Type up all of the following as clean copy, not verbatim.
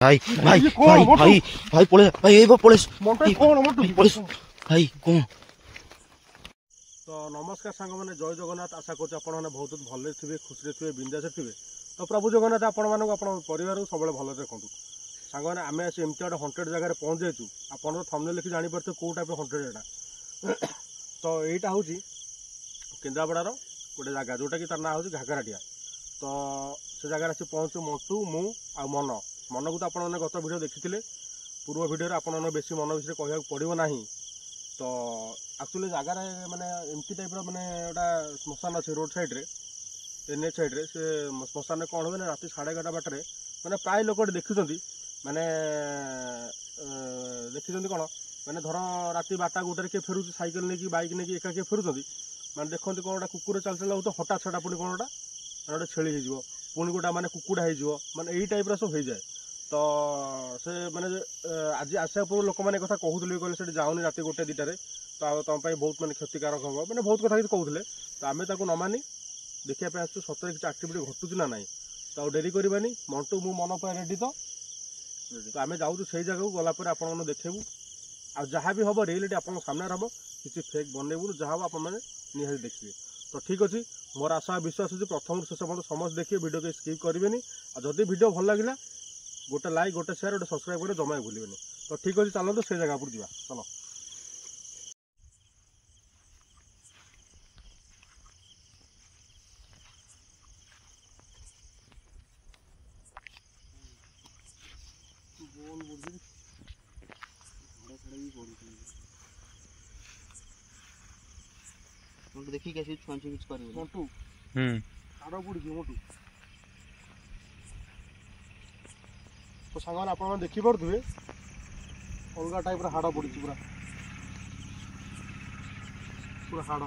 भाई भाई भाई भाई भाई पुलिस भाई ये पुलिस पुलिस भाई कौन तो नमस्कार सांग मैंने जय जगन्नाथ आशा कर बहुत भले थे खुशी थे बिंदास थे तो प्रभु जगन्नाथ आपण मानक परिवार सब भले रखु सांग मैंने आम आसी एमती गोटे हंटेड जगह पहुँच जाइए आप थंबनेल लिखि जापर कौ टाइप हंटेड यहाँ तो यहीटा हूँ केन्द्रापड़ार गोटे जगह जोटा कि तार ना हूँ घागराटिया तो से जगह आसी पहुँचू मंटू मु आ मन मन को तो आपने गत भिडियो देखी पूर्व भिडियो आपने बेसी मन विषय कहूँ पड़ो ना तो एक्चुअली जगार माने एमती टाइप माने गोटा श्मशान अच्छे रोड साइड्रे एनएच साइड्रे से श्मशान कौन हुए ना राति 11:30 बाटे मैंने प्राय लोक देखुं माने देखी कौन मैंने धर राति 12टा 1टार किए फेरुच्च सैकेल नहीं बाइक नहीं एका किए फेरुच्च मैंने देखते कौन गोटा कुकुर चल चल तो हटा छटा पुणी कौन गोटा मैंने गोटे छेली हो पुणी गोटा मैंने कुकुड़ा हो मैंने यही टाइप सब हो जाए तो से मैंने आज आसा पूर्व लोक मैंने कथा कहते कहले जाऊनी राति 1 2टार तो तुम बहुत मैंने क्षतिकारक हम मैंने बहुत कथा कहते तो आम ताक न मानी देखा आसू सतरे किसी आक्टिविटी घटुच ना ना तो डेरी करवानी मंटू मु मन पर रेडी तो आम जाऊँ से जगह गलापर आप देखू आ जहाँ भी हम रियलिटी आप सामने हम किसी फेक बनइबू जहाँ आप निहाती देखिए तो ठीक अच्छे मोर आशा विश्वास अच्छे प्रथम शेष पर्यटन समस्त देखिए वीडियो के स्किप करेंगे और जदि वीडियो भल लगे गोटे लाइक गोटे शेयर गोटे सब्सक्राइब कर जमा भूलें तो ठीक अच्छे चलते से जगह पर जा चलो देखी कैसे छुआ छुई कर मोटू हाड़ बुड़ी मोटू तो सांग आप देखिपे अलग टाइप हाड़ बुड़ी पूरा पूरा हाड़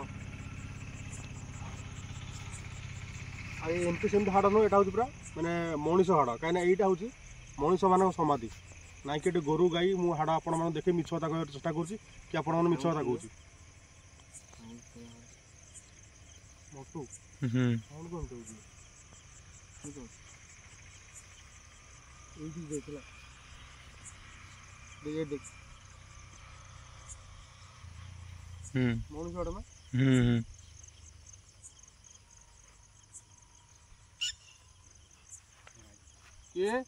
एमती सेमती हाड़ नुह यहाँ हूँ पूरा मानने मनीष हाड़ कहीं यहाँ हूँ मनीष मान समाधि ना कि गोरु गाई मु हाड़ आप देखे मिछ कथा कहते चेष्टा करुँच आप मिछ कथा कहूँ मोटू कौन कौन कहूँ देख मनीष हाड़ ना ये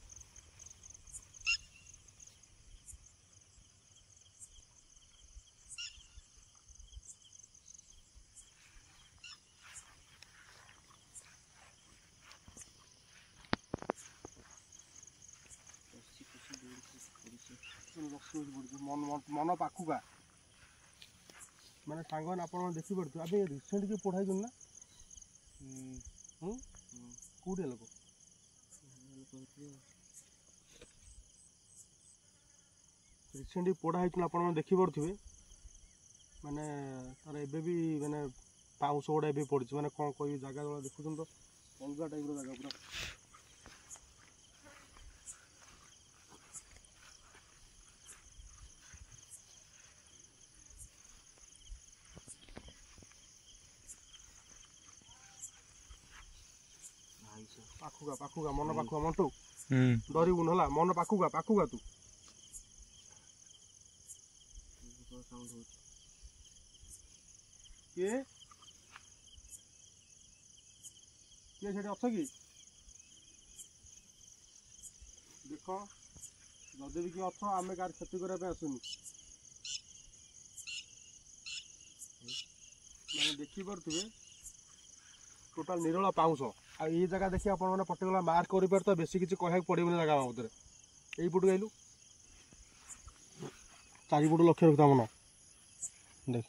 मन पाखुका माने सांग आप देखी पड़े अभी रिसेंट कि पढ़ाई ना कौटे लोक रिसेंट पढ़ाई आप देखी पड़े माने तार एबे भी माने पाउस गुड़ा ए पड़ी मैंने कौन कह जगह देखुन तो अलग टाइप जगह पूरा पाखुका पाखुका मन पाखुका मंटू डरबुन है मन पाखुका पाखुका तू किए किए से अच्छ कि देख जदि भी किए अच्छ आम कार क्षति करने आसुनी मैंने देखिपे टोटाल निरोला पाउस आ ये जगह देखिए आप पर्टिकुलर मार्क कर तो बेसी किसी कहूँ पड़ोनी जगह बाबद यही पटू गलु चारिपट लक्ष्य रखता मन देख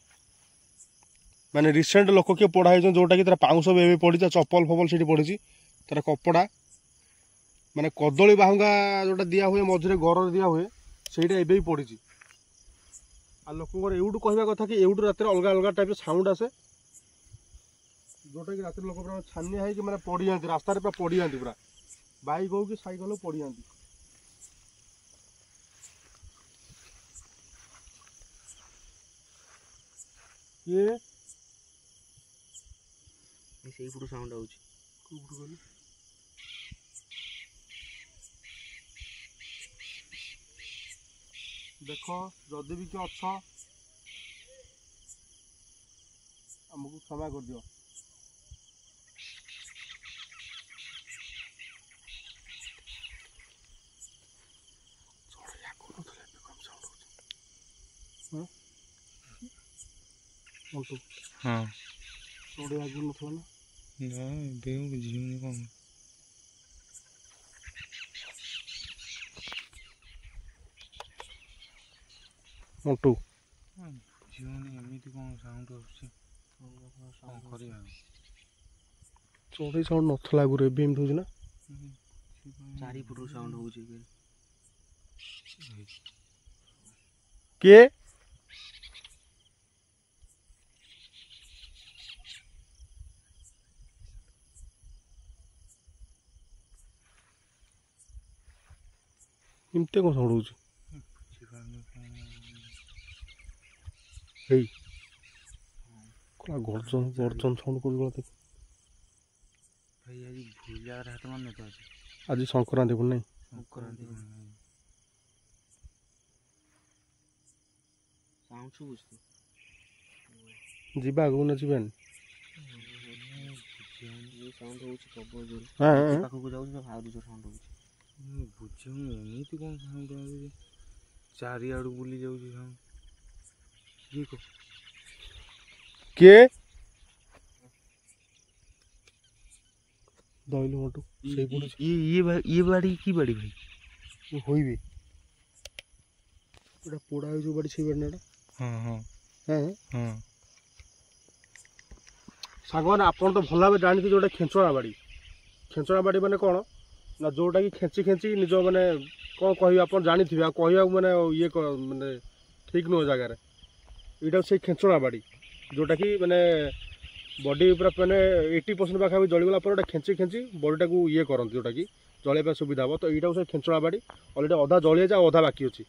माने रिसेंट लोक किए पढ़ाई जोटा कि पाउस भी पड़ी चप्पल फपल से पड़ी तार कपड़ा माने कदली बाहुंगा जोटा दिया हुए मझे घर दिया हुए सहीटा एवं पड़ी आ लोक एवटू कहवा कथा कि एवटू रात अलग अलग टाइप साउंड आसे जोटा कि रात लोक पूरा छानिया है कि मैंने पड़ जाती रास्तार पूरा पड़ जाती पूरा बाइक हो कि साइकेल हो पड़ जाती ये साउंड ଦେଖ ଯଦି ବି କିଏ ଅଛ ଆମକୁ କ୍ଷମା କରିଦିଅ। ହଁ ଚଢ଼େଇ ଆଗରୁ ନଥିଲା ନା? ନା ଏବେ ମୁଁ ବୁଝିନି କ'ଣ। ମଣ୍ଟୁ ବୁଝିବନି ଏମିତି କ'ଣ ସାଉଣ୍ଡ ଆସୁଛି, କ'ଣ କରିବା ଆଉ। ଚଢ଼େଇ ସାଉଣ୍ଡ ନଥିଲା ଆଗରୁ, ଏବେ ଏମିତି ହଉଛି ନା? 4 ଫୁଟରୁ ସାଉଣ୍ଡ ହଉଛି ଏବେ। କିଏ? ଏମିତି କ'ଣ ସାଉଣ୍ଡ ହଉଛି? ହେଇ କ'ଣ ଗର୍ଜନ ଗର୍ଜନ ସାଉଣ୍ଡ କରୁଛି ଦେଖ। ଭାଇ ଆଜି ଭୁଲ ଜାଗାରେ ହାତ ମାରିନେ ତ ଅଛି। ଆଜି ସଂକ୍ରାନ୍ତି ପୁଣି ନାହିଁ? ସଂକ୍ରାନ୍ତି ସାଉଣ୍ଡ ଶୁଭୁଛି ତ? ଯିବା ଆଗକୁ ନା ଯିବାନି? ସାଉଣ୍ଡ ହଉଛି ପ୍ରବଳ ଜୋରେ। ପାଖକୁ ଯାଉଛି ତ ଆହୁରି ଜୋର ସାଉଣ୍ଡ ହଉଛି। ବୁଝୁନି ଏମିତି କ'ଣ ସାଉଣ୍ଡ ଆସୁଛି, ଚାରିଆଡ଼ୁ ବୁଲି ଯାଉଛି ସାଉଣ୍ଡ। କିଏ ଦଇଲୁ ମଟୁ ସେଇ ପଡ଼ୁଛି। ଇଏ ବାଡ଼ି କି ବାଡ଼ି ଭାଇ? ହୋଇବି ଏଇଟା ପୋଡ଼ା ହয়ে ଯେଉଁ ବାଡ଼ି ସେଇ ବାଡ଼ି ନା ଏଇଟା? ହଁ ହଁ ହଁ ହଁ। ସାଙ୍ଗମାନେ ଆପଣ ତ ଭଲ ଭାବେ ଜାଣିଥିବେ ଯେଉଁଟା ଖେଞ୍ଚଣା ବାଡ଼ି। ଖେଞ୍ଚଣା ବାଡ଼ି ମାନେ କ'ଣ ନା ଯେଉଁଟାକି ଖେଞ୍ଚି ଖେଞ୍ଚି ନିଜ ମାନେ କ'ଣ କହିବେ ଆପଣ ଜାଣିଥିବେ, ଆଉ କହିବାକୁ ମାନେ ଇଏ ମାନେ ଠିକ୍ ନୁହେଁ ଜାଗାରେ। ଏଇଟା ସେଇ ଖେଞ୍ଚଣା ବାଡ଼ି ଯେଉଁଟାକି ମାନେ ବଡ଼ି ପୁରା ମାନେ 80% ପାଖାପାଖି ଜଳିଗଲା ପରେ ଗୋଟେ ଖେଞ୍ଚି ଖେଞ୍ଚି ବଡ଼ିଟାକୁ ଇଏ କରନ୍ତି, ଯେଉଁଟାକି ଜଳିବା ପାଇଁ ସୁବିଧା ହେବ। ତ ଏଇଟାକୁ ସେ ଖେଞ୍ଚଣା ବାଡ଼ି ଅଲରେଡ଼ି ଅଧା ଜଳିଯାଇଛି ଆଉ ଅଧା ବାକି ଅଛି।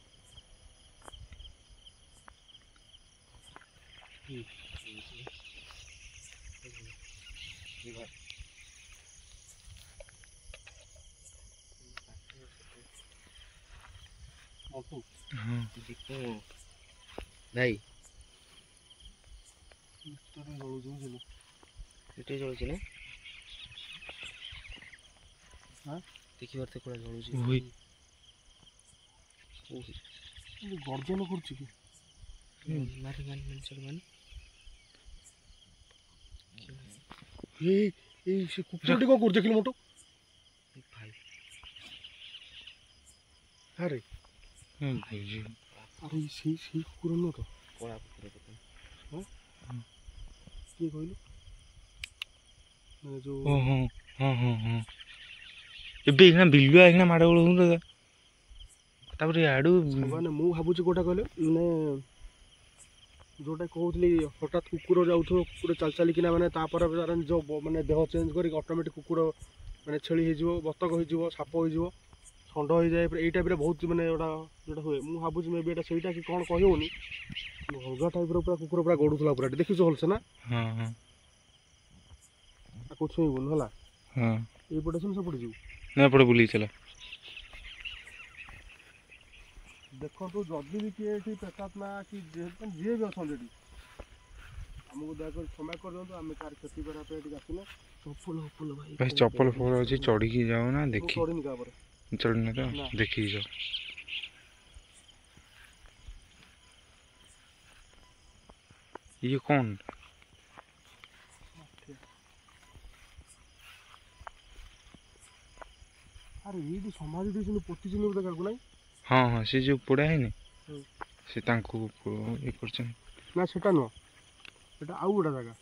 ଭାଇ ଏଠି ଜଳୁଛି ନା? ଦେଖିବାର ତ କୋଡ଼ା ଜଳୁଛି। ଗର୍ଜନ କରୁଛି କି? ମାରି ମାରି ମାରି ଚଳ ମାରି। ଏଇ ସେ କୁକୁରଟି କ'ଣ କରୁଛି ଦେଖିଲୁ ମୋଟୁ? ଭାଇ ଆରେ ଆରେ ସେଇ ସେଇ କୁକୁର ନୁହଁ ତ? କଳା କୁକୁର କଥା। କିଏ କହିଲୁ? ମାନେ ଯେଉଁ ହଁ ହଁ ହଁ ହଁ ହଁ ଏବେ ଏଇନା ବିଲୁଆ ଏଇନା ମାଡ଼ ଗୋଳ ହୁଅନ୍ତା। ତାପରେ ଆଡ଼ୁ ମାନେ ମୁଁ ଭାବୁଛି କୋଉଟା କହିଲେ, ମାନେ ଯେଉଁଟା କହୁଥିଲି ହଠାତ୍ କୁକୁର ଯାଉଥିବ, କୁକୁର ଚାଲି ଚାଲିକିନା ମାନେ ତାପରେ ନିଜ ମାନେ ଦେହ ଚେଞ୍ଜ କରିକି ଅଟୋମେଟିକ୍ କୁକୁର ମାନେ ଛେଳି ହେଇଯିବ, ବତକ ହେଇଯିବ, ସାପ ହେଇଯିବ, ଷଣ୍ଢ ହେଇଯାଏ। ଏଇ ଟାଇପ୍ର ବହୁତ ମାନେ ଯେଉଁଟା ହୁଏ। ମୁଁ ଭାବୁଛି ମେ ବି ଏଇଟା ସେଇଟା କି କ'ଣ କହିହେଉନି। ଅଲଗା ଟାଇପ୍ର ପୁରା କୁକୁର ପୁରା ଗଡ଼ୁଥିଲା ପୁରା। ଏଠି ଦେଖିଛୁ ଭଲସେ ନା? ହଁ ହଁ ତାକୁ ଛୁଇଁବୁନି ହେଲା। ହଁ ଏଇପଟେ ଆସିବୁ ସେପଟେ ଯିବୁ। ନା ଏପଟେ ବୁଲିକି ଚାଲ। ଦେଖନ୍ତୁ ଯଦି ବି କିଏ ଏଠି ପ୍ରେତାତ୍ମା କି ଯିଏ ବି ଅଛନ୍ତି ଏଠି, ଆମକୁ ଦୟାକରି କ୍ଷମା କରିଦିଅନ୍ତୁ। ଆମେ କାହାର କ୍ଷତି କରିବା ପାଇଁ ଏଠିକି ଆସିନେ। ଚପଲ ଫପଲ ଭାଇ ଚପଲ ଫପଲ ଅଛି, ଚଢ଼ିକି ଯାଉ ନା ଦେଖି। ଚଢ଼ିନି ତାପରେ ଚଢ଼ିନି ତ ଦେଖିକି ଯାଉ। ଇଏ କ'ଣ? ଆରେ ଏଇଠି ସମାଧି ଦେଇଛନ୍ତି, ପୋତିଛନ୍ତି ବୋଧେ କାହାକୁ ନାହିଁ? ହଁ ହଁ ସେ ଯେଉଁ ପୋଡ଼ା ହେଇନି ସେ ତାଙ୍କୁ ଇଏ କରିଛନ୍ତି। ନା ସେଟା ନୁହଁ, ସେଟା ଆଉ ଗୋଟେ ଜାଗା।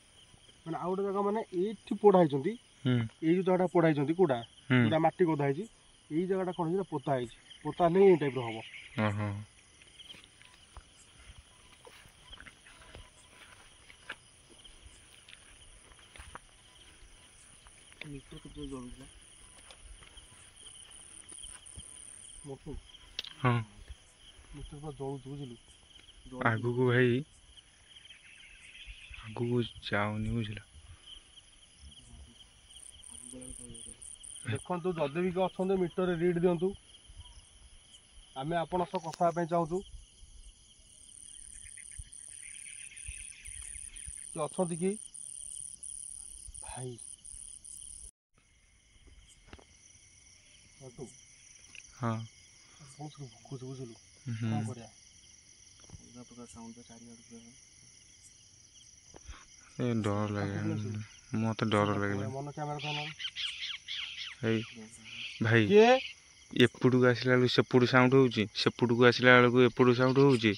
ମାନେ ଆଉ ଗୋଟେ ଜାଗା ମାନେ ଏଇଠି ପୋଡ଼ା ହେଇଛନ୍ତି। ଏଇ ଯେଉଁ ଜାଗାଟା ପୋଡ଼ା ହେଇଛନ୍ତି କୋଉଟା ପୁରା ମାଟି ଗଦା ହେଇଛି। ଏଇ ଜାଗାଟା କ'ଣ ହେଇଛି ପୋତା ହେଇଛି। ପୋତା ହେଲେ ଏଇ ଟାଇପ୍ର ହବ। ହଁ ଜଳୁଛୁ ବୁଝିଲୁ। ଆଗକୁ ଭାଇ ଆଗକୁ ଯାଉନି ବୁଝିଲ। ଦେଖନ୍ତୁ ଯଦି ବି ଅଛନ୍ତି ମିଟରରେ ରିଡ୍ ଦିଅନ୍ତୁ। ଆମେ ଆପଣଙ୍କ ସହ କଥା ହେବା ପାଇଁ ଚାହୁଁଛୁ। ଅଛନ୍ତି କି ଭାଇ ହଁ ବହୁତ ଭୁକୁଛୁ ବୁଝିଲୁ ହୁଁ କ'ଣ କରିବା ଅଲଗା ପ୍ରକାର ସାଉଣ୍ଡ ଚାରିଆଡ଼କୁ ଏ ଡର ଲାଗେ ମୋତେ ଡର ଲାଗିଲା ମନ କ୍ୟାମେରା ଧର ଭାଇ ଭାଇ କିଏ ଏପଟକୁ ଆସିଲା ବେଳକୁ ସେପଟୁ ସାଉଣ୍ଡ ହେଉଛି ସେପଟକୁ ଆସିଲା ବେଳକୁ ଏପଟୁ ସାଉଣ୍ଡ ହେଉଛି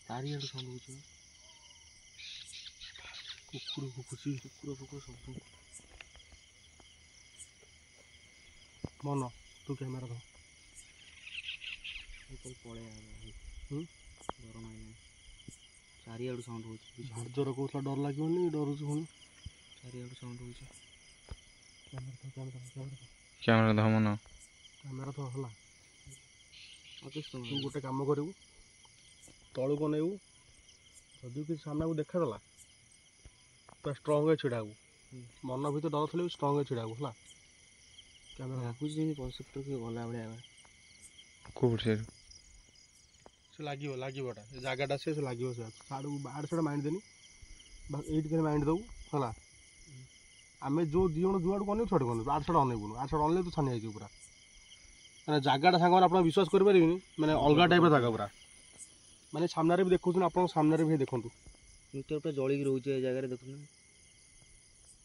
ଚାରିଆଡ଼ୁ ସାଉଣ୍ଡ ହେଉଛି କୁକୁର ଭୁକୁଛି କୁକୁର ସବୁ ମନ ତୁ କ୍ୟାମେରା ଧର ପଳେଇ ଡର ନାହିଁ ଚାରିଆଡ଼ୁ ସାଉଣ୍ଡ ହେଉଛି ଝଡ଼ଜର କହୁଥିଲା ଡର ଲାଗିବନି ଡରୁଛୁ ପୁଣି ଚାରିଆଡ଼ୁ ସାଉଣ୍ଡ ହେଉଛି କ୍ୟାମେରା କ୍ୟାମେରା ଧମନ କ୍ୟାମେରା ଧର ହେଲା ତୁ ଗୋଟେ କାମ କରିବୁ ତଳକୁ ନେବୁ ଯଦି କିଛି ସାମ୍ନାକୁ ଦେଖାଦେଲା ପୁରା ଷ୍ଟ୍ରଙ୍ଗ ହେଇ ଛିଡ଼ା ହବୁ ମନ ଭିତରେ ଡର ଥିଲେ ବି ଷ୍ଟ୍ରଙ୍ଗ ହେଇ ଛିଡ଼ା ହବୁ ହେଲା କ୍ୟାମେରା ଲାଗୁଛି ଯେମିତି ପରସେପ୍ଟର କିଏ ଗଲା ଭଳିଆ କେଉଁଠି ସେ ଲାଗିବ ଏଟା ଏ ଜାଗାଟା ସେ ଲାଗିବ ସେ ସାଡ଼କୁ ବାହାରେ ସେଟା ମାଇଣ୍ଡ ଦେନି ଏଇଠି ଖାଲି ମାଇଣ୍ଡ ଦେବୁ ହେଲା ଆମେ ଯେଉଁ ଦୁଇ ଜଣ ଯୁଆଡ଼କୁ ଅନେଇବୁ ଛୁଆଡ଼କୁ ଅନେଇବୁ ଆଡ଼ ସେଟା ଅନେଇବୁନୁ ଆଡ଼ ସେଟା ଅନେଇଲେ ତୁ ଛାନିଆ ହେଇଯିବୁ ପୁରା ମାନେ ଜାଗାଟା ସାଙ୍ଗମାନେ ଆପଣ ବିଶ୍ୱାସ କରିପାରିବେନି ମାନେ ଅଲଗା ଟାଇପ୍ର ଜାଗା ପୁରା ମାନେ ସାମ୍ନାରେ ବି ଦେଖୁଛନ୍ତି ଆପଣଙ୍କ ସାମ୍ନାରେ ବି ଦେଖନ୍ତୁ ମିଟର ପୁରା ଜଳିକି ରହୁଛି ଏ ଜାଗାରେ ଦେଖୁନ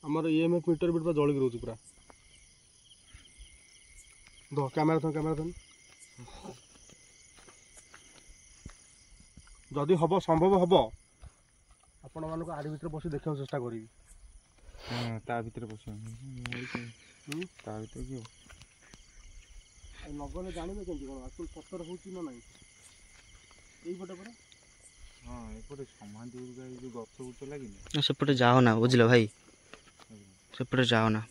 ଆମର EMF ମିଟର ବି ପୁରା ଜଳିକି ରହୁଛି ପୁରା କ୍ୟାମେରା ଯଦି ହବ ସମ୍ଭବ ହବ ଆପଣମାନଙ୍କୁ ଆରି ଭିତରେ ବସି ଦେଖିବାକୁ ଚେଷ୍ଟା କରିବି ତା ଭିତରେ ବସିବ ତା ଭିତରେ କିଏ ନଗଲେ ଜାଣିବେ କେମିତି କ'ଣ ଆକ୍ଚୁଆଲି ସତରେ ହେଉଛି ନା ନାହିଁ ଏଇପଟେ ପରା ହଁ ଏପଟେ ସମାଧି ଉର୍ଗା ଯେଉଁ ଗଛ ଗୁଛ ଲାଗିନି ସେପଟେ ଯାଅ ନା ବୁଝିଲ ଭାଇ ସେପଟେ ଯାଅ ନା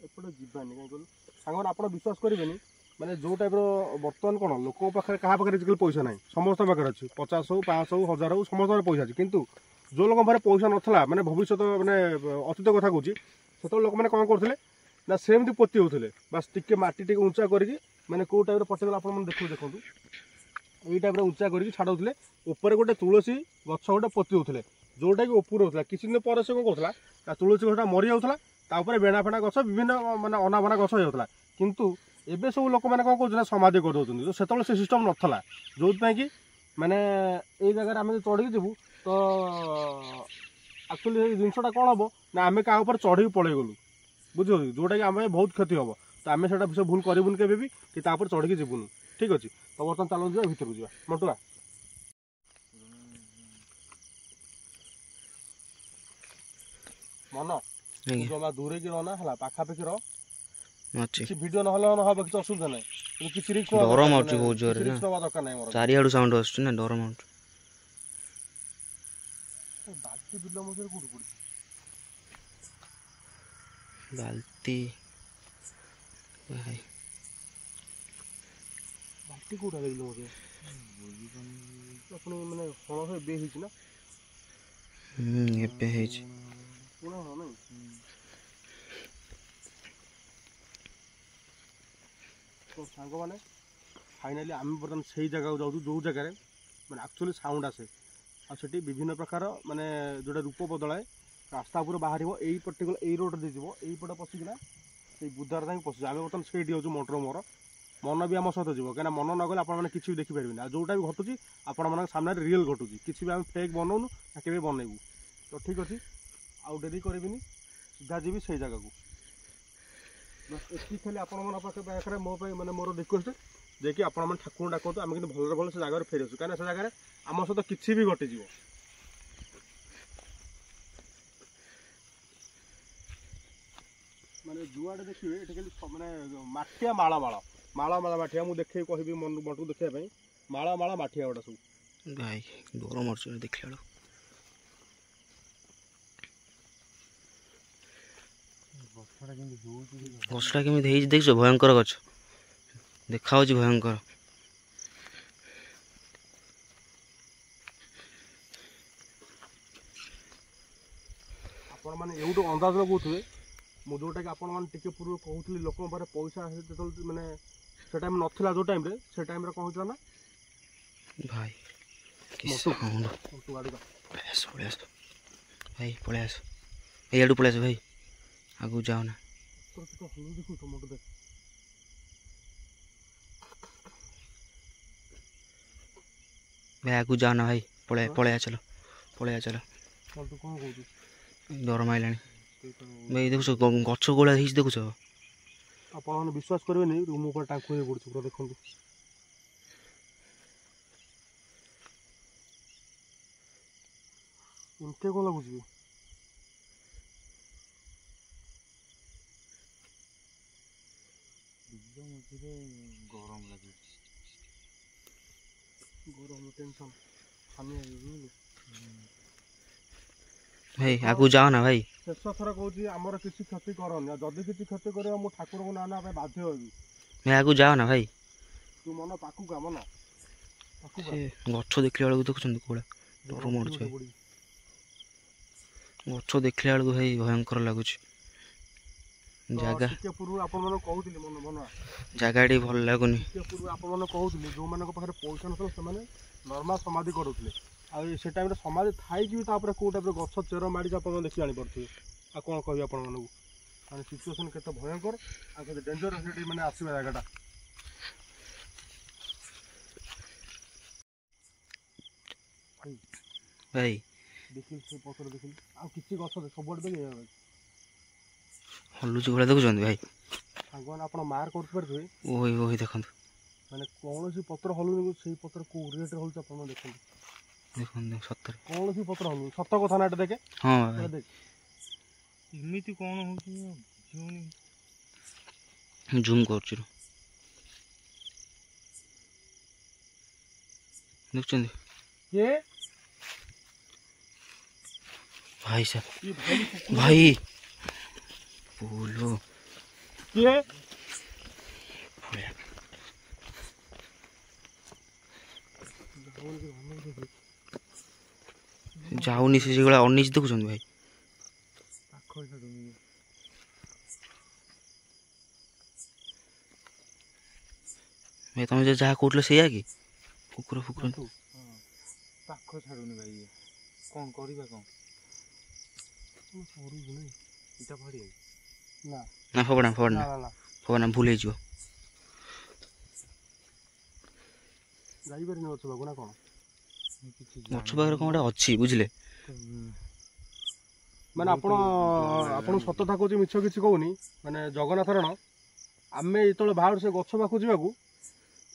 ଏପଟେ ଯିବାନି କାହିଁ କହିଲୁ ସାଙ୍ଗମାନେ ଆପଣ ବିଶ୍ୱାସ କରିବେନି ମାନେ ଯେଉଁ ଟାଇପ୍ର ବର୍ତ୍ତମାନ କ'ଣ ଲୋକଙ୍କ ପାଖରେ କାହା ପାଖରେ ଆଜିକାଲି ପଇସା ନାହିଁ ସମସ୍ତଙ୍କ ପାଖରେ ଅଛି 50 ହଉ 500 ହଉ 1000 ହଉ ସମସ୍ତଙ୍କର ପଇସା ଅଛି କିନ୍ତୁ ଯେଉଁ ଲୋକଙ୍କ ପାଖରେ ପଇସା ନଥିଲା ମାନେ ଭବିଷ୍ୟତ ମାନେ ଅତୀତ କଥା କହୁଛି ସେତେବେଳେ ଲୋକମାନେ କ'ଣ କରୁଥିଲେ ନା ସେମିତି ପୋତି ହେଉଥିଲେ ବାସ୍ ଟିକେ ମାଟି ଟିକେ ଉଞ୍ଚା କରିକି ମାନେ କେଉଁ ଟାଇପ୍ର ପଚିଗଲା ଆପଣମାନେ ଦେଖନ୍ତୁ ଏଇ ଟାଇପ୍ର ଉଞ୍ଚା କରିକି ଛାଡ଼ୁଥିଲେ ଉପରେ ଗୋଟେ ତୁଳସୀ ଗଛ ଗୋଟେ ପୋତି ଦେଉଥିଲେ ଯେଉଁଟାକି ଉପରୁ ହେଉଥିଲା କିଛି ଦିନ ପରେ ସେ କ'ଣ କରୁଥିଲା ନା ତୁଳସୀ ଗଛଟା ମରିଯାଉଥିଲା ତା ଉପରେ ବେଣା ଫେଣା ଗଛ ବିଭିନ୍ନ ମାନେ ଅନାବନା ଗଛ ହେଇଯାଉଥିଲା କିନ୍ତୁ ଏବେ ସବୁ ଲୋକମାନେ କ'ଣ କରୁଛନ୍ତି ନା ସମାଧି କରିଦେଉଛନ୍ତି ତ ସେତେବେଳେ ସେ ସିଷ୍ଟମ୍ ନଥିଲା ଯେଉଁଥିପାଇଁ କି ମାନେ ଏଇ ଜାଗାରେ ଆମେ ଯଦି ଚଢ଼ିକି ଯିବୁ ତ ଆକ୍ଚୁଆଲି ଏଇ ଜିନିଷଟା କ'ଣ ହେବ ନା ଆମେ କାହା ଉପରେ ଚଢ଼ିକି ପଳେଇଗଲୁ ବୁଝିପାରୁଛୁ ଯେଉଁଟାକି ଆମେ ବହୁତ କ୍ଷତି ହେବ ତ ଆମେ ସେଇଟା ସେ ଭୁଲ କରିବୁନି କେବେ ବି କି ତା ଉପରେ ଚଢ଼ିକି ଯିବୁନି ଠିକ୍ ଅଛି ତ ବର୍ତ୍ତମାନ ଚାଲନ୍ତୁ ଯିବା ଭିତରକୁ ଯିବା ମଣ୍ଟୁଆ ମନ ଜମା ଦୂରେଇକି ରହନା ହେଲା ପାଖାପାଖି ରହ କିଛି ଭିଡ଼ିଓ ନହେଲେ ହବ କିଛି ଅସୁବିଧା ନାହିଁ କିନ୍ତୁ କିଛି ରିସ୍କ ଡର ମାରୁଛି ବହୁତ ଜୋରରେ ନେବା ଦରକାର ନାହିଁ ମୋର ଚାରିଆଡ଼ୁ ସାଉଣ୍ଡ ଆସୁଛି ନା ଡର ମାରୁଛି ବାଲ୍ଟି ବିଲ ମଝିରେ କୋଉଠି ପଡ଼ିଛି ବାଲ୍ଟି ଭାଇ ବାଲ୍ଟି କୋଉଟା ବିଲ ମଝିରେ ଆପଣ ମାନେ ହଳ ଏବେ ହେଇଛି ନା ଏବେ ହେଇଛି ପୁଣା ହଳ ନାଇଁ ତ ସାଙ୍ଗମାନେ ଫାଇନାଲି ଆମେ ବର୍ତ୍ତମାନ ସେଇ ଜାଗାକୁ ଯାଉଛୁ ଯେଉଁ ଜାଗାରେ ମାନେ ଆକ୍ଚୁଆଲି ସାଉଣ୍ଡ ଆସେ ଆଉ ସେଠି ବିଭିନ୍ନ ପ୍ରକାର ମାନେ ଯେଉଁଟା ରୂପ ବଦଳାଏ ରାସ୍ତା ଉପରେ ବାହାରିବ ଏଇ ପର୍ଟିକୁଲାର ଏଇ ରୋଡ଼ରେ ଦେଇଯିବ ଏଇପଟେ ପଶିକିନା ସେଇ ବୁଦ୍ଧାର ଯାଇକି ପଶିଯିବ ଆମେ ବର୍ତ୍ତମାନ ସେଇଠି ଯାଉଛୁ ମଣ୍ଟୁର ମୋର ମନ ବି ଆମ ସହିତ ଯିବ କାହିଁକିନା ମନ ନଗଲେ ଆପଣମାନେ କିଛି ବି ଦେଖିପାରିବେନି ଆଉ ଯେଉଁଟା ବି ଘଟୁଛି ଆପଣମାନଙ୍କ ସାମ୍ନାରେ ରିଏଲ୍ ଘଟୁଛି କିଛି ବି ଆମେ ଫେକ୍ ବନଉନୁ ନା କେବେ ବନେଇବୁ ତ ଠିକ୍ ଅଛି ଆଉ ଡେରି କରିବିନି ସିଧା ଯିବି ସେଇ ଜାଗାକୁ ଏତିକି ଖାଲି ଆପଣମାନଙ୍କ ପାଖରେ ମୋ ପାଇଁ ମାନେ ମୋର ରିକ୍ୱେଷ୍ଟ ଯେ କି ଆପଣମାନେ ଠାକୁର ଡାକନ୍ତୁ ଆମେ କିନ୍ତୁ ଭଲରେ ଭଲ ସେ ଜାଗାରେ ଫେରିଆସୁ କାହିଁକିନା ସେ ଜାଗାରେ ଆମ ସହିତ କିଛି ବି ଘଟିଯିବ ମାନେ ଯୁଆଡ଼େ ଦେଖିବେ ଏଠି ଖାଲି ମାନେ ମାଠିଆ ମାଳ ମାଠିଆ ମୁଁ ଦେଖେଇ କହିବି ମଣ୍ଟୁକୁ ଦେଖିବା ପାଇଁ ମାଳ ମାଠିଆ ଗୁଡ଼ା ସବୁ ଭାଇ ଡର ମାରୁଛି ଦେଖିଲା ବେଳକୁ ଗଛଟା କେମିତି ହେଇଛି ଦେଖିଛ ଭୟଙ୍କର ଗଛ ଦେଖାଯାଉଛି ଭୟଙ୍କର ଆପଣମାନେ ଏଉଠୁ ଅନ୍ଦାଜ ଲଗାଉଥିବେ ମୁଁ ଯେଉଁଟାକି ଆପଣମାନେ ଟିକେ ପୂର୍ବରୁ କହୁଥିଲି ଲୋକଙ୍କ ପାଖରେ ପଇସା ଯେତେବେଳେ ମାନେ ସେ ଟାଇମ୍ ନଥିଲା ଯେଉଁ ଟାଇମ୍ରେ ସେ ଟାଇମ୍ରେ କ'ଣ ହେଇଥିଲା ନା ଭାଇ ମଣ୍ଟୁ ଆଡ଼କୁ पळेई आस भाई पळेई आस एडू पळेई आस भाई आगु जाओ ना भाई आगु जाओ ना भाई पळेई चलो पळेई चलो डर माइला भाई देखुछ गछ गोला देखुछ आपने विश्वास करेंगे रूम ऊपर टाँकुरी पड़े पूरा देखो इनके कौन लगुच गरम लगे गरम टेंशन भाई आगु जाओ ना भाई शेष थर कौन आमर किसी क्षति करनी जदि किसी क्षति कर ठाकुर को ना बाध्य होगी भाई आगु जाओ ना भाई तू मन पाखु मन गछ देखला बेलू देखुं कौड़ा डर मारूछ गछ देखला बेलू भाई भयंकर लगुच जगह जगह भल लगुनि जो मान पाखे पैसा ना नर्माल समाधि करूले से टाइम समाधि थी कौ टाइप गछ चेर माड़ी आप देखिए जापे आ कौन कह आप सिचुएसन के भयंकर आगे डेंजर मैंने आसवा जगह भाई देखिए से पथर देखिए आ किसी गछ सब देखे हलुच भाई देखुं भाई सागवान आप मार कर वही वही देखो मैंने कौन पत्र हलुनि से पत्र कौ रेट हल्स आप देखो देखो सतर कौन सी पत्र हलुनि सत कथा ना देखे हाँ देख इमिति कौन हो जूम कर देख ये भाई साहब भाई बोलो ये जाऊनी से अनिज देखुं भाई भाई तुम जहाँ कहते से कि कुकुर फुकुर पाख छाड़ुनि भाई कौन करवा कौन इटा फाड़ी ना ना फगना फगना फगना भूल हो जापर ना कौन गछ पाखे कौन गोटे अच्छी बुझे मैंने आपन सत था कौन मिछ किसी कहूनी मैंने जगन्नाथ रण आम जो बाहर से गछ पाखु जावाक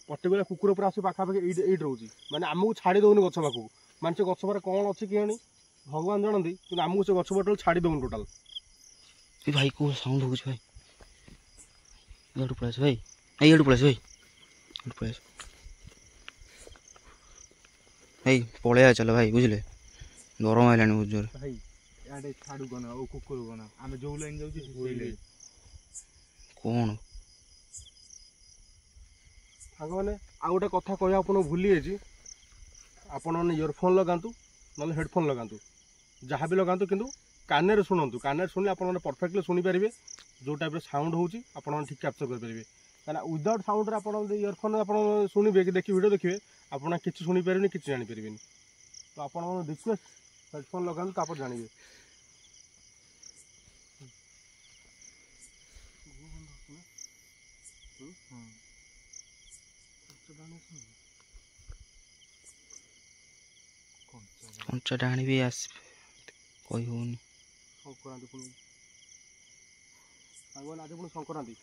पर्टिकुलर कुकुर पूरा आस पाखापाखि ये रोचे मैंने आमको छाड़ी दौनी गछ पाखु माने से गछ पाखे कौन अच्छी किए भगवान जानती कि आमको से गछ पाख छाड़ी दौन टोटाल भाई को साउंड हो भाई ये पड़ा भाई ये पड़ा भाई पड़ा भाई पलैया चल भाई बुझे डर माइला बहुत जोर भाई याडे छाड़ू गना ओ कुकुर गना आमे जो लाइन जाउची से लाइन कौन मैंने आ गोटे कथा कह आप भूली जाइए आपने इयरफोन लगातु ना हेडफोन लगातु जहाँ भी लगातु किंतु कान शुणु कान शुणिले आप परफेक्टली शुणिपारे जो टाइप साउंड होची आप ठीक कैप्चर करेंगे कहीं विदाउट साउंड आप इयरफोन आप शुणे कि देखिए वीडियो देखिए आप किसी शुणिपारे कि जानीपारे तो आप रिक्वेस्ट हेडफोन लगातु तापर जानवे कंचा डाणी भी आस कही होनी संक्रांति आज पुणी संक्रांति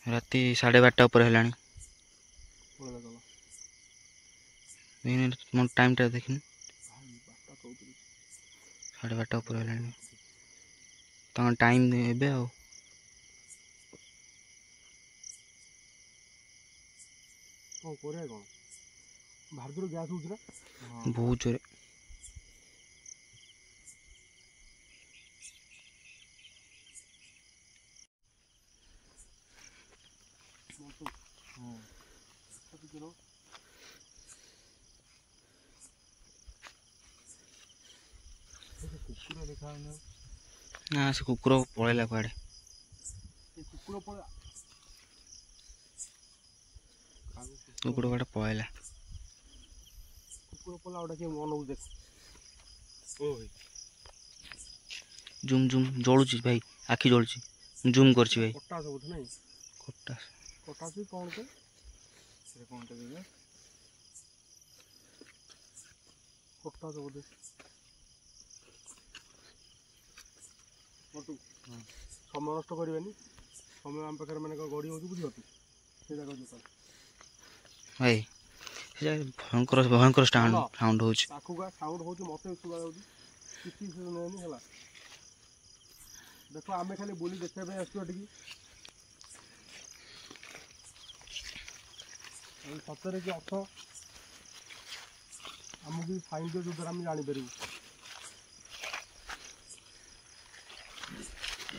राति 12:30 ऊपर है मोर टाइम टा देखनी 12:30 ऊपर है टाइम एबे आ कौन बाहर दूर गैस हो बहुत जोरे कुकुर देखा ना से कुकुर पलैला कड़े कुकुर कड़े पलैला कुकुर पला गोटे मन देख ओ भाई ଜୁମ୍ ଜୁମ୍ ଜଳୁଛି ଭାଇ ଆଖି ଜଳୁଛି ଜୁମ୍ କରୁଛି ଭାଇ କଟା ସବୁ ନାହିଁ କଟା କଟା ସେ କ'ଣ କେ ସେ କ'ଣଟା ଦେବେ କଟା ସବୁ ଦେ ସମୟ ନଷ୍ଟ କରିବେନି ସମୟ ଆମ ପାଖରେ ମାନେ ଗଡ଼ି ହେଉଛି ବୁଝିପାରୁଛୁ ସେଇଟା କହୁଛୁ ଭାଇ ସେ ଭୟଙ୍କର ଭୟଙ୍କର ସାଉଣ୍ଡ ହେଉଛି ତାକୁ ସାଉଣ୍ଡ ହେଉଛି ମୋତେ ଶୁଭା ଯାଉଛି କିଛି ଶୁଣେନି ହେଲା ଦେଖ ଆମେ ଖାଲି ବୁଲି ଦେଖିବା ପାଇଁ ଆସିଛୁ ଏଠିକି ସତରେ କି ଅଛ ଆମକୁ ଫାଇନ୍ ଦିଅ ଯୋଉ ଦ୍ୱାରା ଆମେ ଜାଣିପାରିବୁ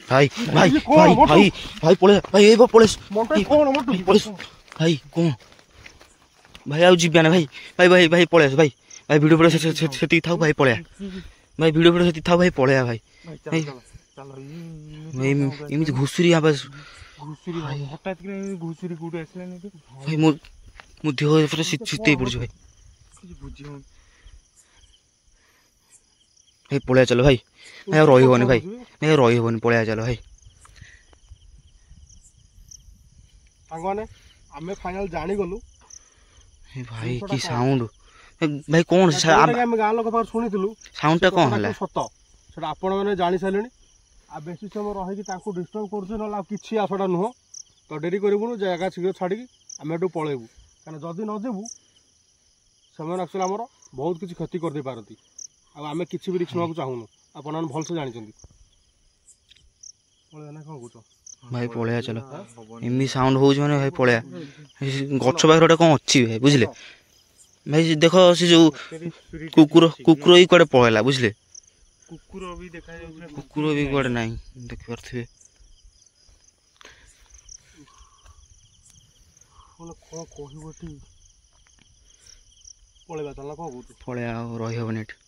ଭାଇ ଭାଇ ଭାଇ ଭାଇ ଭାଇ ପଳେଇ ଭାଇ ଏଇ ପଳେଇ ପଳେଇ ଭାଇ କ'ଣ ଭାଇ ଆଉ ଯିବା ନା ଭାଇ ଭାଇ ଭାଇ ଭାଇ ପଳେଇ ଆସ ଭାଇ ଭାଇ ଭିଡ଼ିଓ ଫିଡ଼ିଓ ସେତିକି ଥାଉ ଭାଇ ପଳେଇବା ଭାଇ ଭିଡ଼ିଓ ଫିଡ଼ିଓ ସେତିକି ଥାଉ ଭାଇ ପଳେଇବା ଭାଇ ଏମିତି ଘୁଷୁରି ଆବାଜ ଘୁଷୁରି ହଠାତ୍ କିନା ଘୁଷୁରି କୋଉଠି ଆସିଲାନି ଭାଇ ମୋ ଦେହ ପୁରା ଶୀତେଇ ପଡ଼ୁଛି ଭାଇ କିଛି ବୁଝି ହଉନି ଭାଇ ପଳେଇବା ଚାଲ ଭାଇ ଭାଇ ଆଉ ରହିବନି ଭାଇ ଭାଇ ଆଉ ରହିବନି ପଳେଇବା ଚାଲ ଭାଇ ସାଙ୍ଗମାନେ ଆମେ ଫାଇନାଲ ଜାଣିଗଲୁ ଭାଇ କି ସାଉଣ୍ଡ ଭାଇ କ'ଣ ଆମେ ଗାଁ ଲୋକ ପାଖରେ ଶୁଣିଥିଲୁ ସାଉଣ୍ଡଟା କ'ଣ ହେଲା ସତ ସେଟା ଆପଣମାନେ ଜାଣିସାରିଲେଣି ଆଉ ବେଶୀ ସମୟ ରହିକି ତାଙ୍କୁ ଡିଷ୍ଟର୍ବ କରୁଛୁ ନହେଲେ ଆଉ କିଛି ଆଶଟା ନୁହଁ ତ ଡେରି କରିବୁନୁ ଜାଗା ଶୀଘ୍ର ଛାଡ଼ିକି ଆମେ ଏଠୁ ପଳେଇବୁ କାରଣ ଯଦି ନ ଯିବୁ ସେମାନେ ଆକ୍ଚୁଆଲି ଆମର ବହୁତ କିଛି କ୍ଷତି କରିଦେଇପାରନ୍ତି ଆଉ ଆମେ କିଛି ବି ରିକ୍ସ ନେବାକୁ ଚାହୁଁନୁ ଆପଣମାନେ ଭଲସେ ଜାଣିଛନ୍ତି ପଳେଇବା ନା କ'ଣ କହୁଛ ଭାଇ ପଳେଇବା ଚାଲ ଏମିତି ସାଉଣ୍ଡ ହେଉଛି ମାନେ ଭାଇ ପଳେଇବା ଗଛ ପାଖରେ ଗୋଟେ କ'ଣ ଅଛି ଭାଇ ବୁଝିଲେ ଭାଇ ଦେଖ ସେ ଯୋଉ କୁକୁର ବି କୁଆଡ଼େ ପଳେଇଲା ବୁଝିଲେ କୁକୁର ବି ଦେଖାଯାଉଥିଲା କୁକୁର ବି କୁଆଡ଼େ ନାହିଁ ଦେଖିପାରୁଥିବେ କ'ଣ କହିବ ଏଠି ପଳେଇବା ଚାଲ କ'ଣ କହୁଛୁ ପଳେଇବା ଆଉ ରହିହବନି ଏଠି